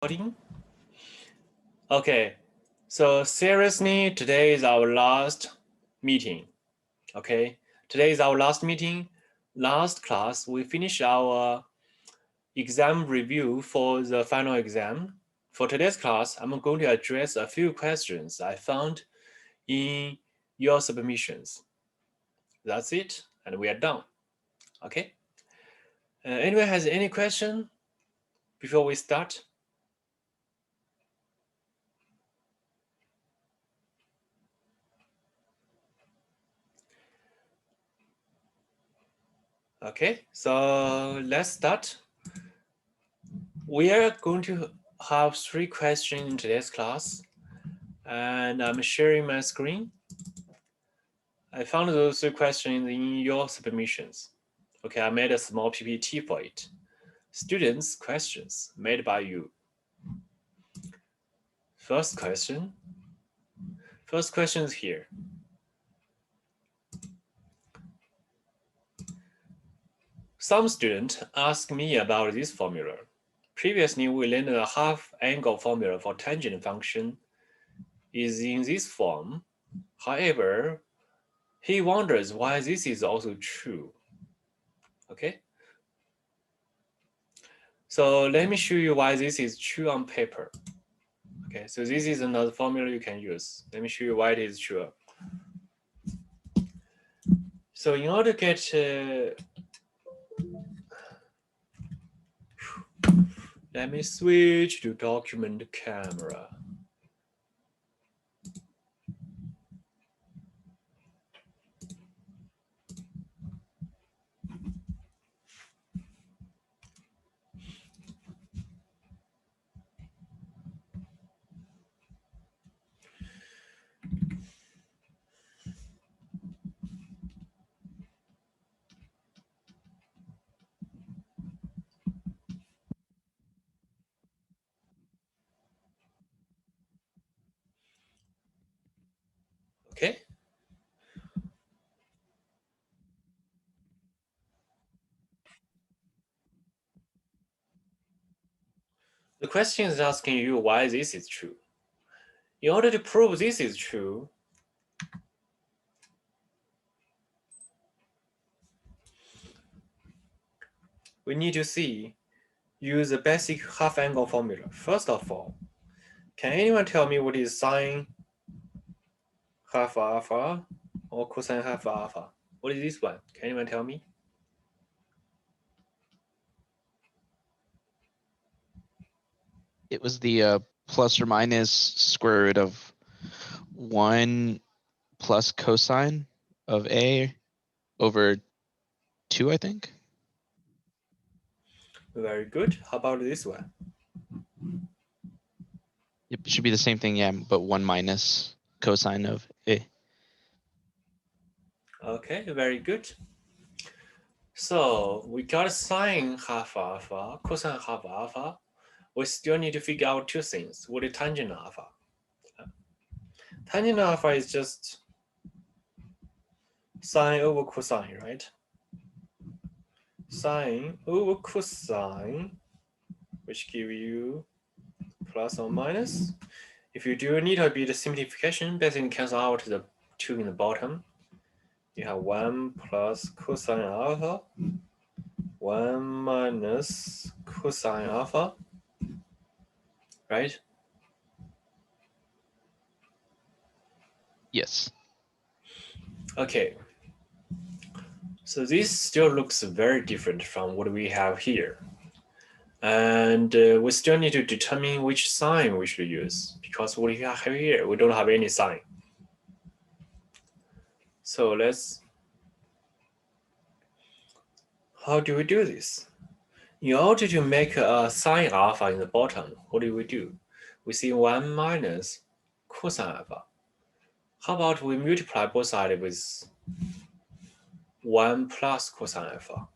recording? Okay, so seriously, today is our last meeting. Okay, today is our last meeting. Last class, we finished our exam review for the final exam. For today's class, I'm going to address a few questions I found in your submissions. That's it, and we are done. Okay. Anyone has any question before we start? Okay, so let's start. We are going to have 3 questions in today's class, and I'm sharing my screen. I found those 3 questions in your submissions. Okay, I made a small PPT for it. Students' questions made by you. First question is here. Some students ask me about this formula. Previously, we learned a half-angle formula for tangent function is in this form. However, he wonders why this is also true. Okay. So let me show you why this is true on paper. Okay, so this is another formula you can use. Let me show you why it is true. So in order to get, let me switch to document camera. Okay. The question is asking you why this is true. In order to prove this is true, we need to use the basic half-angle formula. First of all, can anyone tell me what is sine half alpha or cosine half alpha? What is this one? Can anyone tell me? It was the plus or minus square root of 1 plus cosine of A over 2, I think. Very good. How about this one? It should be the same thing, yeah, but 1 minus cosine of A. Okay, very good. So we got sine half alpha, cosine half alpha. We still need to figure out 2 things. What is tangent alpha? Tangent alpha is just sine over cosine, right? Sine over cosine, which give you plus or minus. If you do a little bit of simplification, basically cancel out the 2 in the bottom. You have 1 plus cosine alpha, 1 minus cosine alpha, right? Yes. Okay. So this still looks very different from what we have here. And we still need to determine which sign we should use, because what we have here, we don't have any sign. So how do we do this? In order to make a sine alpha in the bottom, what do? We see 1 minus cosine alpha. How about we multiply both sides with 1 plus cosine alpha?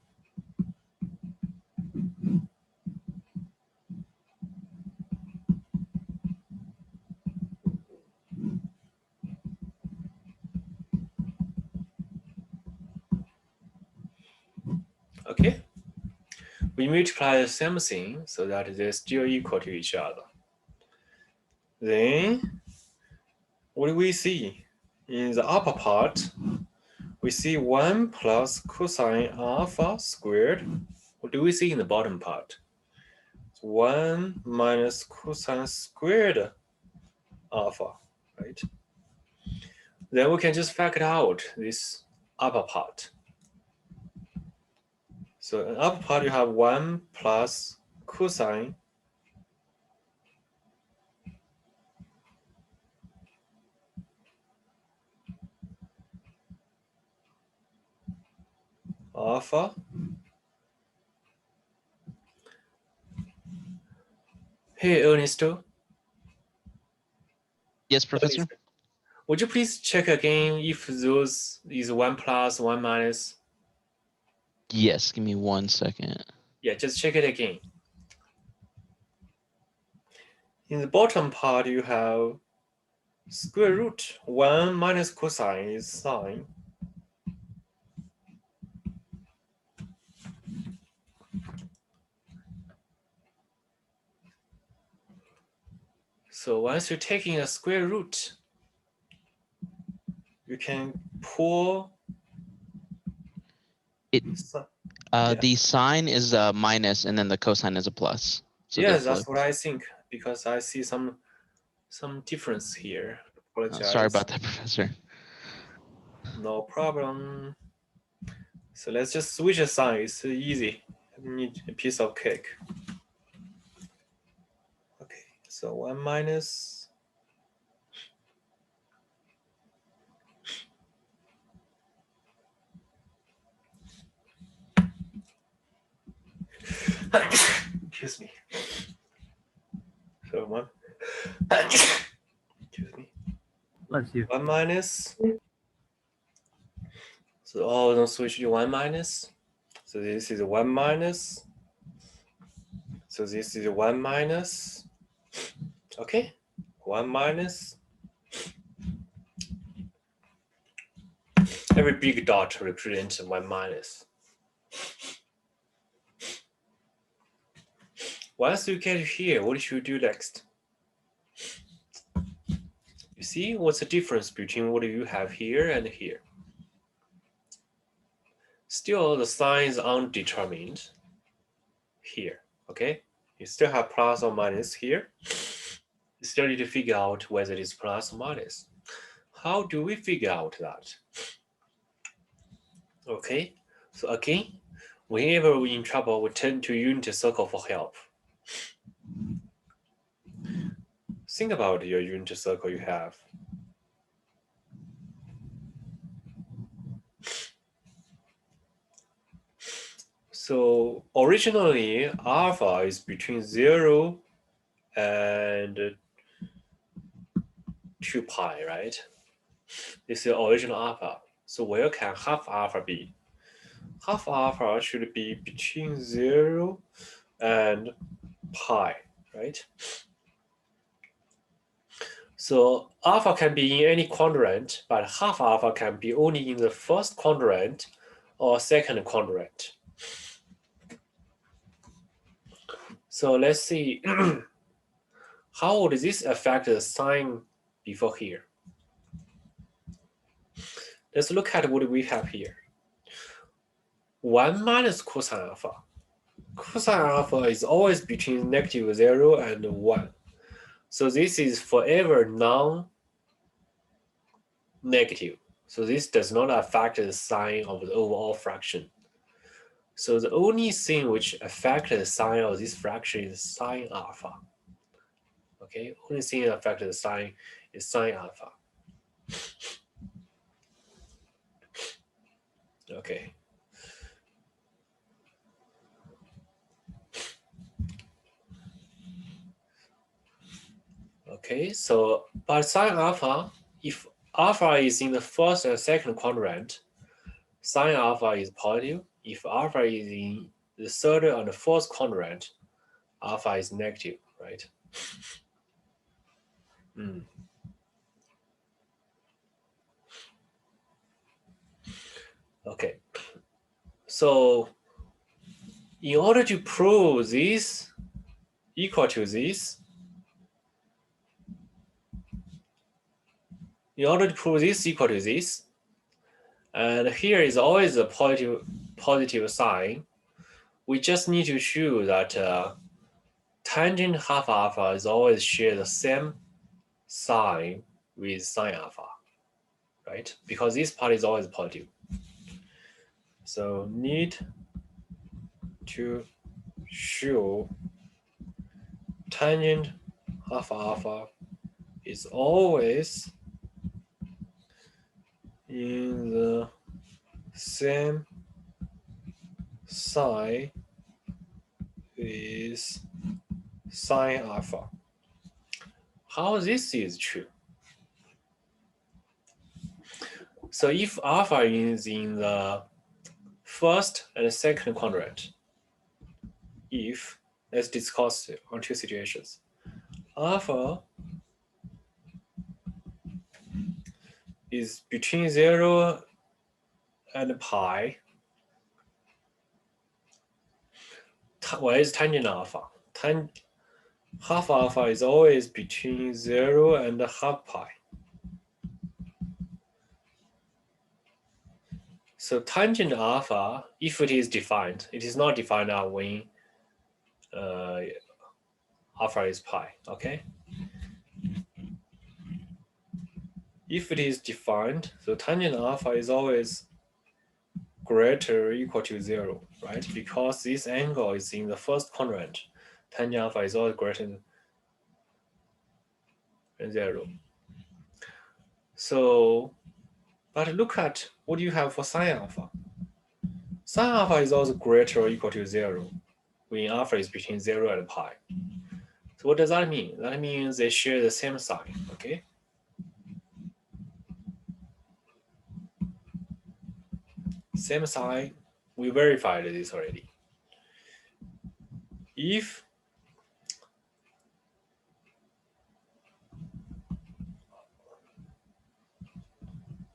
Okay, we multiply the same thing so that they're still equal to each other. Then what do we see? In the upper part, we see 1 plus cosine alpha squared. What do we see in the bottom part? 1 minus cosine squared alpha, right? Then we can just factor out this upper part. So in upper part, you have 1 plus cosine alpha. Hey, Ernesto. Yes, Professor? Ernesto, would you please check again if those is 1 plus, 1 minus? Yes, give me 1 second. Yeah, just check it again. In the bottom part, you have square root 1 minus cosine is sine. So once you're taking a square root, you can pull It- si- The sign is a minus and then the cosine is a plus. So they're yes, that's flipped. what I think, because I see some difference here. Apologize. Sorry about that, Professor. No problem. So let's just switch a sign. It's easy. You need a piece of cake. Okay, so 1 minus. Excuse me. So 1. Excuse me. Bless you. 1 minus. So all of them switch to 1 minus. So this is 1 minus. So this is 1 minus. Okay, 1 minus. Every big dot represents 1 minus. Once you get here, what should you do next? You see what's the difference between what you have here and here? Still, the sign is undetermined here, okay? You still have plus or minus here. You still need to figure out whether it's plus or minus. How do we figure out that? Okay, so again, whenever we're in trouble, we turn to unit circle for help. Think about your unit circle you have. So originally, alpha is between 0 and 2 pi, right? This is original alpha. So where can half alpha be? Half alpha should be between 0 and pi, right? So alpha can be in any quadrant, but half alpha can be only in the first quadrant or second quadrant. So let's see, how would this affect the sign before here? Let's look at what we have here. 1 minus cosine alpha. Cosine alpha is always between negative 0 and 1. So this is forever non-negative. So this does not affect the sign of the overall fraction. So the only thing which affects the sign of this fraction is sine alpha. Okay, only thing that affects the sign is sine alpha. Okay. Okay, so but sine alpha, if alpha is in the first and second quadrant, sine alpha is positive. If alpha is in the third and the fourth quadrant, alpha is negative, right? Okay, so In order to prove this equal to this, and here is always a positive sign, we just need to show that tangent half alpha is always share the same sign with sine alpha, right? Because this part is always positive. So need to show tangent half alpha is always in the same sign with sine alpha. How this is true? So if alpha is in the first and second quadrant, let's discuss on two situations. Alpha is between 0 and pi. What is tangent alpha? Half alpha is always between 0 and half pi. So tangent alpha, if it is defined, it is not defined when alpha is pi, okay? If it is defined, so tangent alpha is always greater or equal to 0, right? Because this angle is in the first quadrant, tangent alpha is always greater than 0. So, but look at what you have for sine alpha. Sine alpha is also greater or equal to 0 when alpha is between 0 and pi. So what does that mean? That means they share the same sign, okay? Same sign, we verified this already. If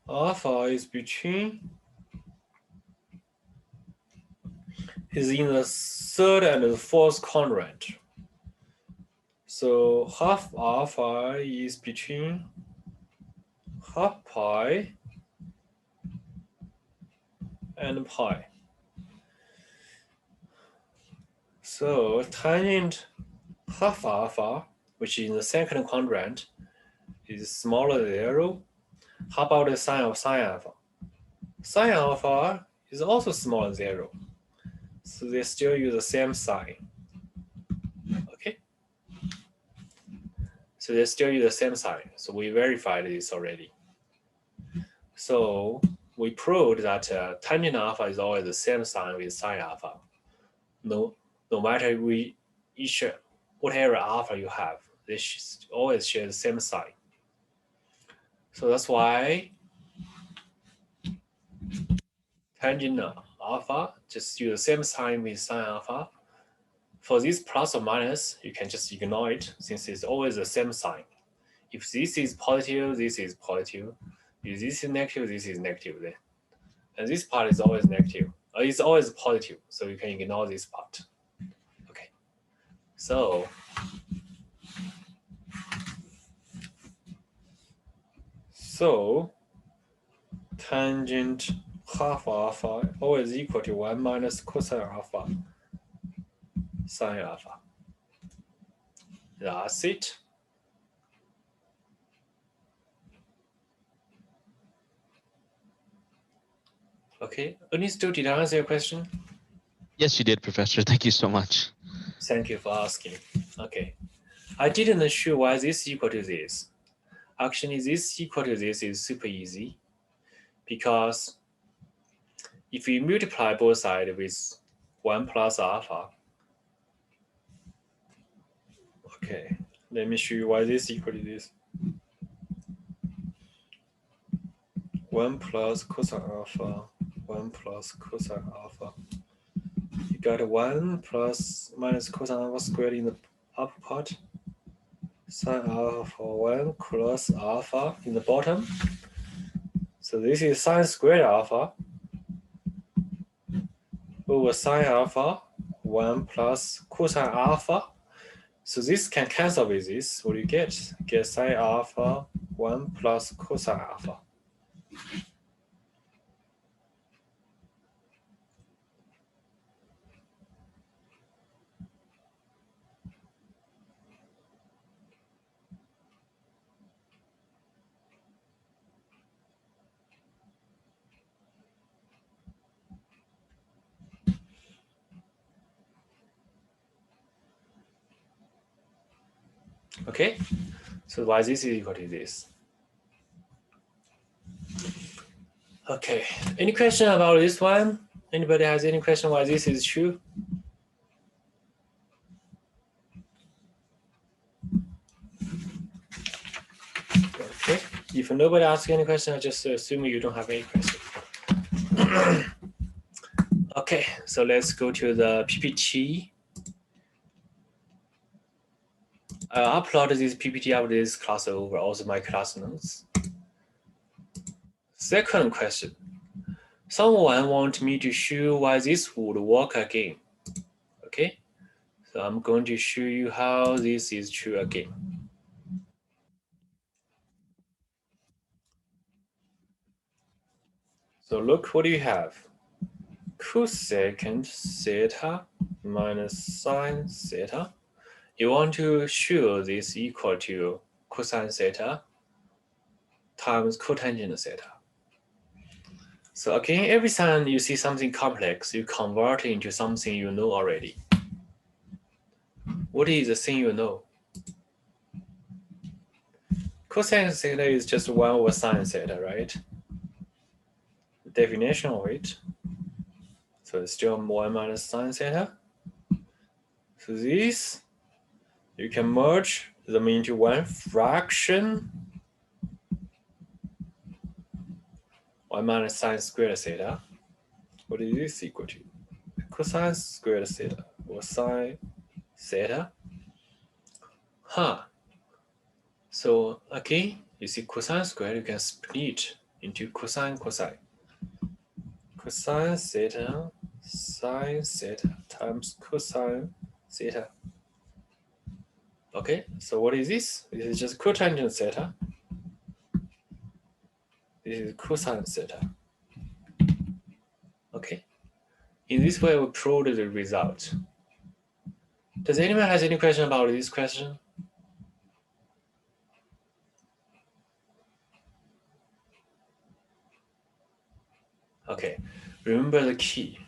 alpha is in the third and the fourth quadrant, so half alpha is between half pi and pi. So tangent half alpha, which is in the second quadrant, is smaller than 0. How about the sign of sine alpha? Sine alpha is also smaller than 0. So they still use the same sign. Okay? So they still use the same sign. So we verified this already. So we proved that tangent alpha is always the same sign with sine alpha. No matter whatever alpha you have, they always share the same sign. So that's why tangent alpha just use the same sign with sine alpha. For this plus or minus, you can just ignore it since it's always the same sign. If this is positive, this is positive. If this is negative, this is negative then. And this part is always negative. It's always positive, so you can ignore this part. Okay. So tangent half alpha always equal to 1 minus cosine alpha sine alpha. That's it. Okay, Ernest, did I answer your question? Yes, you did, Professor. Thank you so much. Thank you for asking. Okay, I didn't show why this equal to this. Actually, this equal to this is super easy because if we multiply both sides with 1 plus alpha, okay, let me show you why this equal to this. 1 plus cosine alpha, 1 plus cosine alpha. You got 1 plus minus cosine alpha squared in the upper part. Sine alpha 1 plus alpha in the bottom. So this is sine squared alpha over sine alpha 1 plus cosine alpha. So this can cancel with this. What do you get? Get sine alpha 1 plus cosine alpha. Okay, so why this is equal to this? Okay, any question about this one? Anybody has any question why this is true? Okay, if nobody asks any question, I just assume you don't have any question. Okay, so let's go to the PPT. I'll upload this PPT after this class over, also my class notes. Second question. Someone want me to show why this would work again. Okay, so I'm going to show you how this is true again. So look, what do you have? Cosecant theta minus sine theta. You want to show this equal to cosine theta times cotangent theta. So again, every time you see something complex, you convert it into something you know already. What is the thing you know? Cosine theta is just 1 over sine theta, right? The definition of it. So it's still 1 minus sine theta. So this, you can merge them into one fraction. 1 minus sine squared theta. What is this equal to? Cosine squared theta or sine theta. So again, you see cosine squared, you can split into cosine cosine. Cosine theta sine theta times cosine theta. Okay, so what is this? This is just cotangent theta. This is cosine theta. Okay, in this way we proved the result. Does anyone has any question about this question? Okay, remember the key.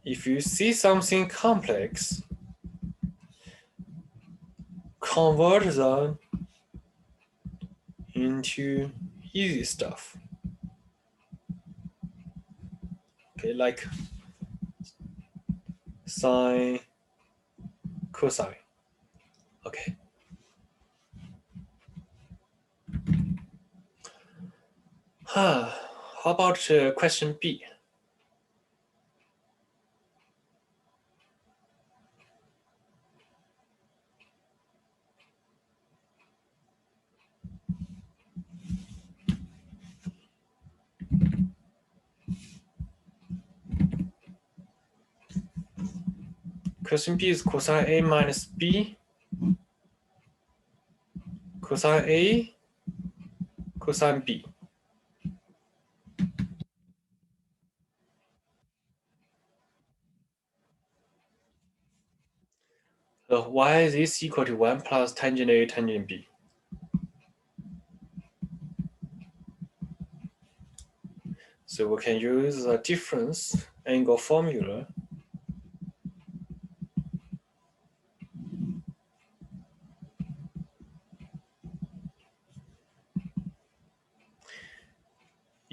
If you see something complex, convert them into easy stuff. Okay, like sine, cosine. Okay. How about question B? Question B is cosine A minus B. Cosine A, cosine B. So why is this equal to 1 plus tangent A tangent B? So we can use the difference angle formula.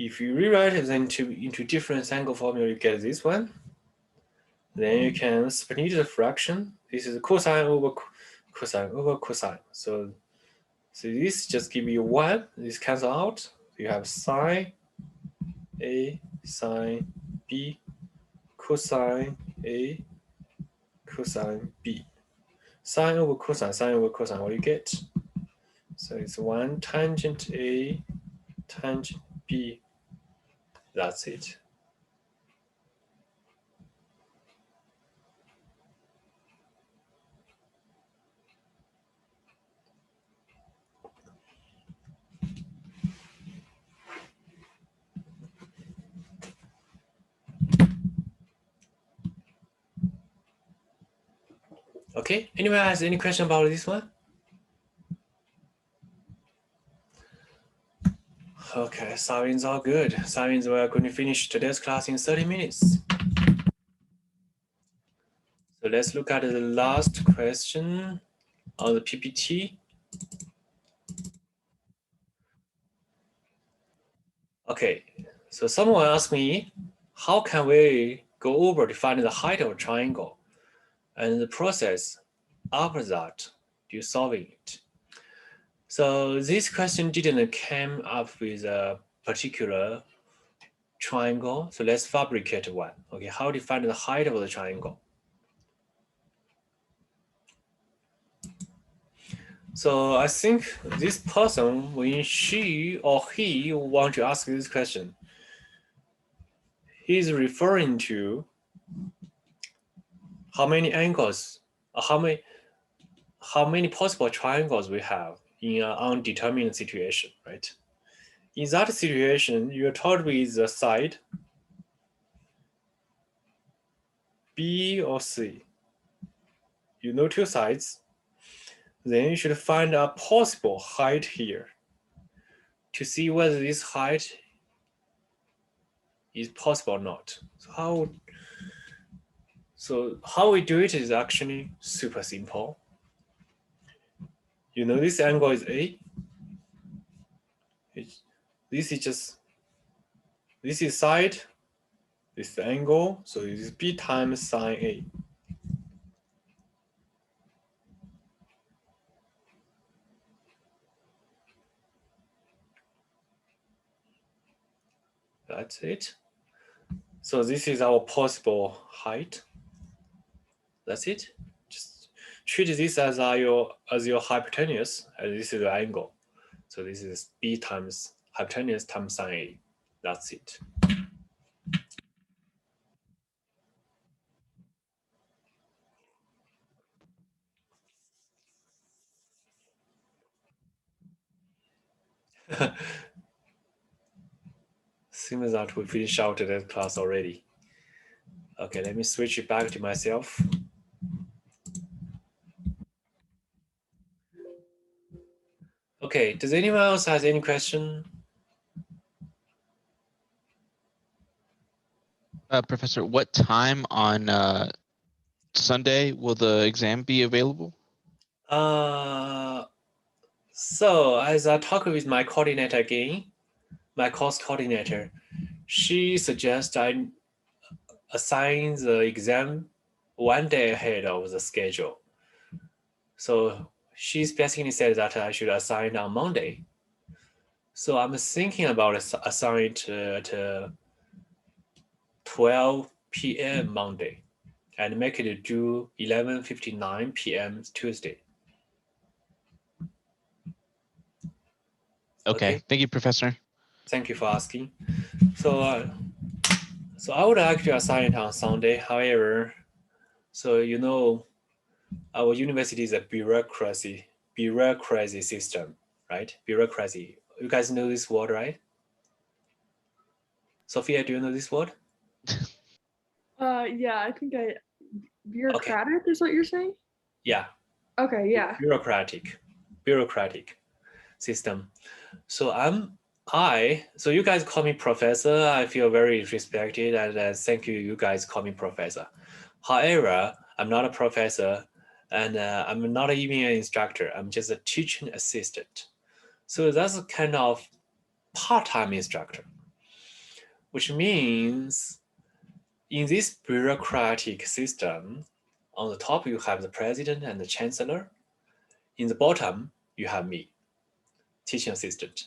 If you rewrite it into difference angle formula, you get this one. Then you can split the fraction. This is cosine over cosine over cosine. So this just give you 1. This cancel out. You have sine A, sine B, cosine A, cosine B. Sine over cosine, what do you get? So it's 1 tangent A tangent B. That's it. Okay, anyone has any question about this one? Okay, signs are good. Signs we're going to finish today's class in 30 minutes. So let's look at the last question on the PPT. Okay, so someone asked me, how can we go over defining the height of a triangle and the process after that to solving it? So this question didn't come up with a particular triangle. So let's fabricate one. Okay, how define the height of the triangle? So I think this person, when she or he want to ask this question, he's referring to how many angles, how many possible triangles we have in an undetermined situation, right? In that situation, you're told with the side B or C. You know two sides. Then you should find a possible height here to see whether this height is possible or not. So how we do it is actually super simple. You know this angle is A. This is side, this is angle, so it is B times sine A. That's it. So this is our possible height. That's it. Just treat this as your hypotenuse, and this is the angle. So this is B times hypotenuse times sine A. That's it. Seems that we finished out that class already. Okay, let me switch it back to myself. Okay, does anyone else has any question? Professor, what time on Sunday will the exam be available? So as I talk with my coordinator again, my course coordinator, she suggests I assign the exam 1 day ahead of the schedule. So she basically said that I should assign on Monday. So I'm thinking about assigning it at 12 p.m. Monday and make it due 11:59 p.m. Tuesday. Okay. Thank you, Professor. Thank you for asking. So I would actually assign it on Sunday. However, so you know, our university is a bureaucracy system, right? Bureaucracy. You guys know this word, right? Sophia, do you know this word? Yeah, I think bureaucratic is what you're saying? Yeah. Okay, yeah. Bureaucratic system. So so you guys call me professor. I feel very respected, and thank you. You guys call me professor. However, I'm not a professor, and I'm not even an instructor. I'm just a teaching assistant. So that's a kind of part-time instructor, which means in this bureaucratic system, on the top you have the president and the chancellor. In the bottom, you have me, teaching assistant.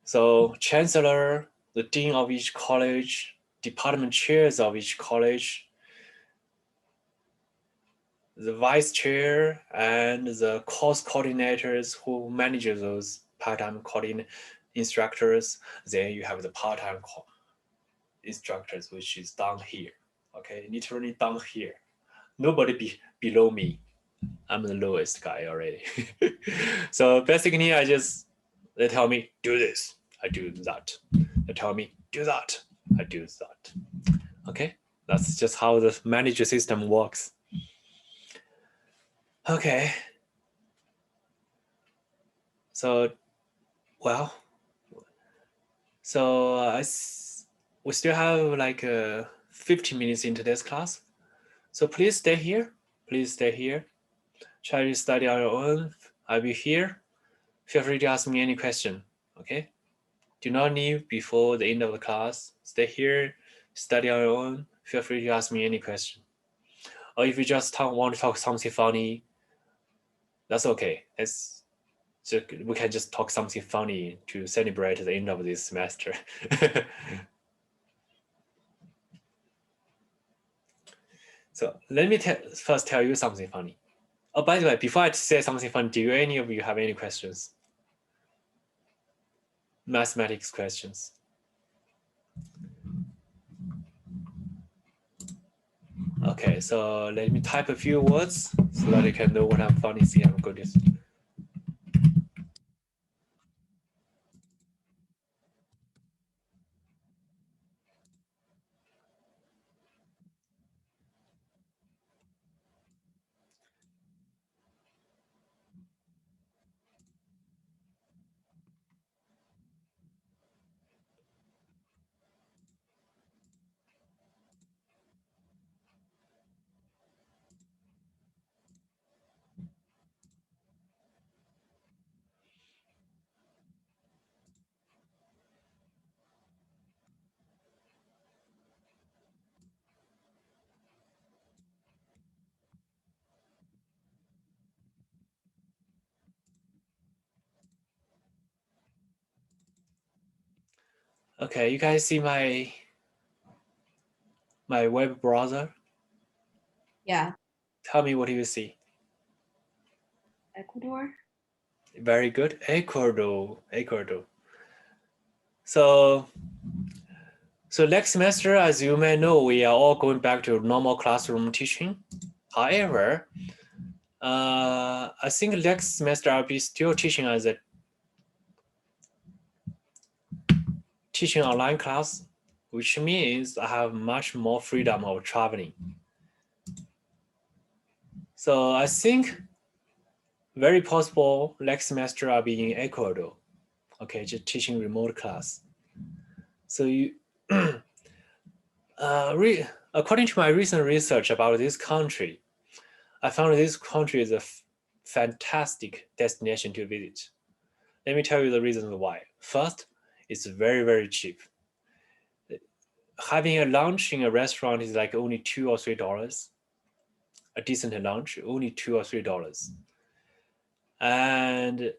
So chancellor, the dean of each college, department chairs of each college, the vice chair, and the course coordinators who manage those part-time instructors. Then you have the part-time instructors, which is down here. Okay, literally down here. Nobody below me. I'm the lowest guy already. So basically, they tell me do this, I do that. They tell me do that, I do that. Okay, that's just how the manager system works. Okay. So, well, so we still have like 15 minutes into this class. So please stay here. Please stay here. Try to study on your own. I'll be here. Feel free to ask me any question. Okay. Do not leave before the end of the class. Stay here, study on your own. Feel free to ask me any question. Or if you just want to talk something funny, that's okay. We can just talk something funny to celebrate the end of this semester. So let me first tell you something funny. Oh, by the way, before I say something funny, do any of you have any questions? Mathematics questions? Okay, so let me type a few words so that you can know what I'm funny. See, I'm good. Okay, you guys see my web browser? Yeah. Tell me what you see. Ecuador. Very good. Ecuador. So next semester, as you may know, we are all going back to normal classroom teaching. However, I think next semester I'll be still teaching as a teaching online class, which means I have much more freedom of traveling. So I think very possible next semester I'll be in Ecuador. Okay, just teaching remote class. So you, according to my recent research about this country, I found this country is a fantastic destination to visit. Let me tell you the reasons why. First, it's very, very cheap. Having a lunch in a restaurant is like only $2 or $3. A decent lunch, only $2 or $3. And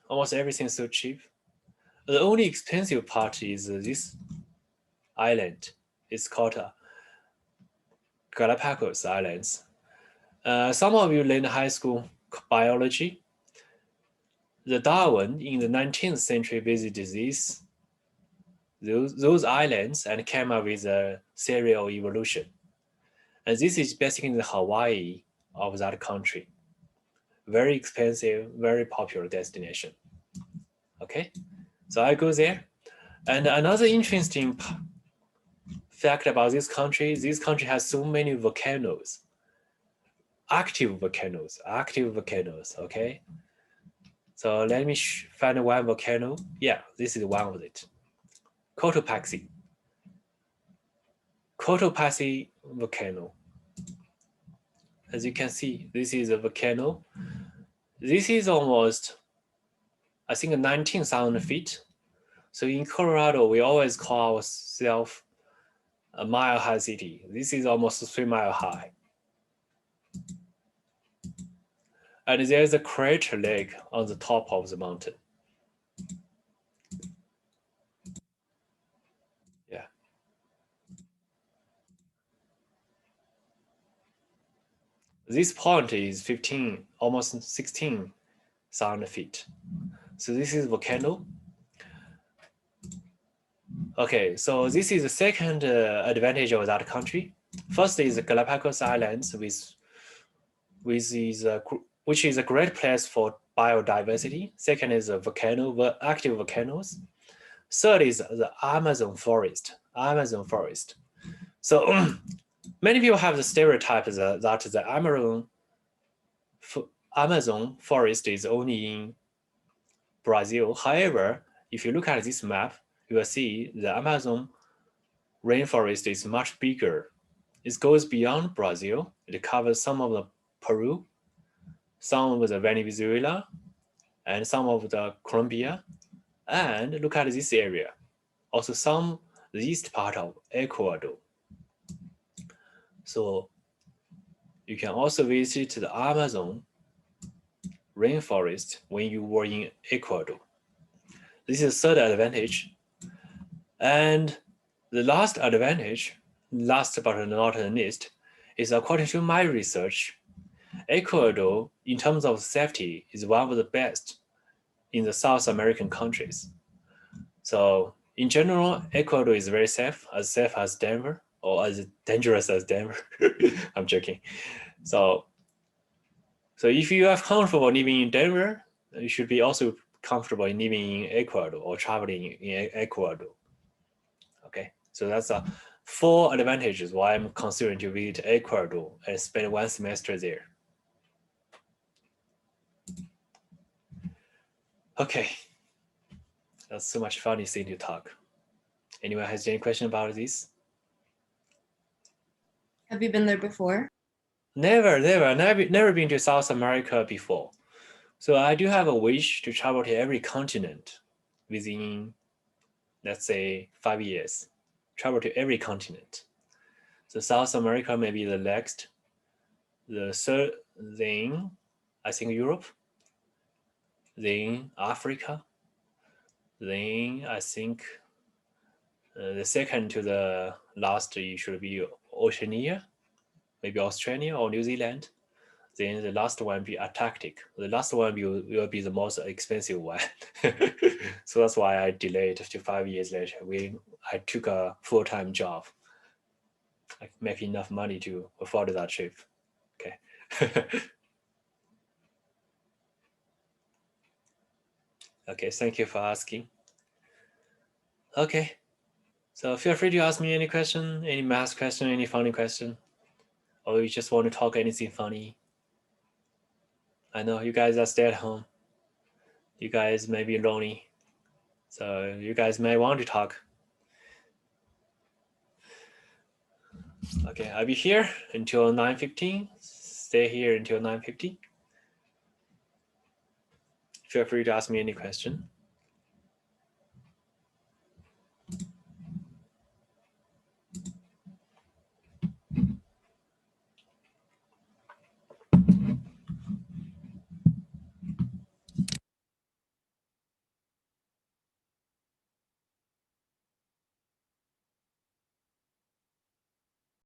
almost everything is so cheap. The only expensive part is this island. It's called Galapagos Islands. Some of you learned high school biology. The Darwin in the 19th century visited those islands and came up with a theory of evolution. And this is basically the Hawaii of that country. Very expensive, very popular destination. Okay, so I go there. And another interesting fact about this country has so many volcanoes. Active volcanoes, okay? So let me find one volcano. Yeah, this is one of it. Cotopaxi volcano. As you can see, this is a volcano. This is almost, I think, 19,000 feet. So in Colorado, we always call ourselves a mile-high city. This is almost 3 mile high. And there's a crater lake on the top of the mountain. Yeah. This point is 15, almost 16,000 feet. So this is volcano. Okay, so this is the second advantage of that country. First is the Galapagos Islands, which is a great place for biodiversity. Second is a active volcanoes. Third is the Amazon forest. So many people have the stereotype that the Amazon forest is only in Brazil. However, if you look at this map, you will see the Amazon rainforest is much bigger. It goes beyond Brazil. It covers some of the Peru, some of the Venezuela, and some of the Colombia. And look at this area. Also the east part of Ecuador. So you can also visit the Amazon rainforest when you were in Ecuador. This is the third advantage. And the last advantage, last but not least, is according to my research, Ecuador, in terms of safety, is one of the best in the South American countries. So in general, Ecuador is very safe as Denver, or as dangerous as Denver. I'm joking. So if you are comfortable living in Denver, you should be also comfortable in living in Ecuador or traveling in Ecuador. Okay, so that's 4 advantages why I'm considering to visit Ecuador and spend 1 semester there. Okay, that's so much funny thing to talk. Anyone has any question about this? Have you been there before? Never been to South America before. So I do have a wish to travel to every continent within, let's say, 5 years. Travel to every continent. So South America may be the next. The third, then I think Europe. Then Africa. Then I think the second to the last should be Oceania, maybe Australia or New Zealand. Then the last one be Antarctic. The last one will be the most expensive one. So that's why I delayed to 5 years later. I took a full-time job. I make enough money to afford that trip. Okay. Okay, thank you for asking. Okay, so feel free to ask me any question, any math question, any funny question, or you just want to talk anything funny. I know you guys are stay at home. You guys may be lonely, so you guys may want to talk. Okay, I'll be here until 9:15. Stay here until 9:15. Feel free to ask me any question.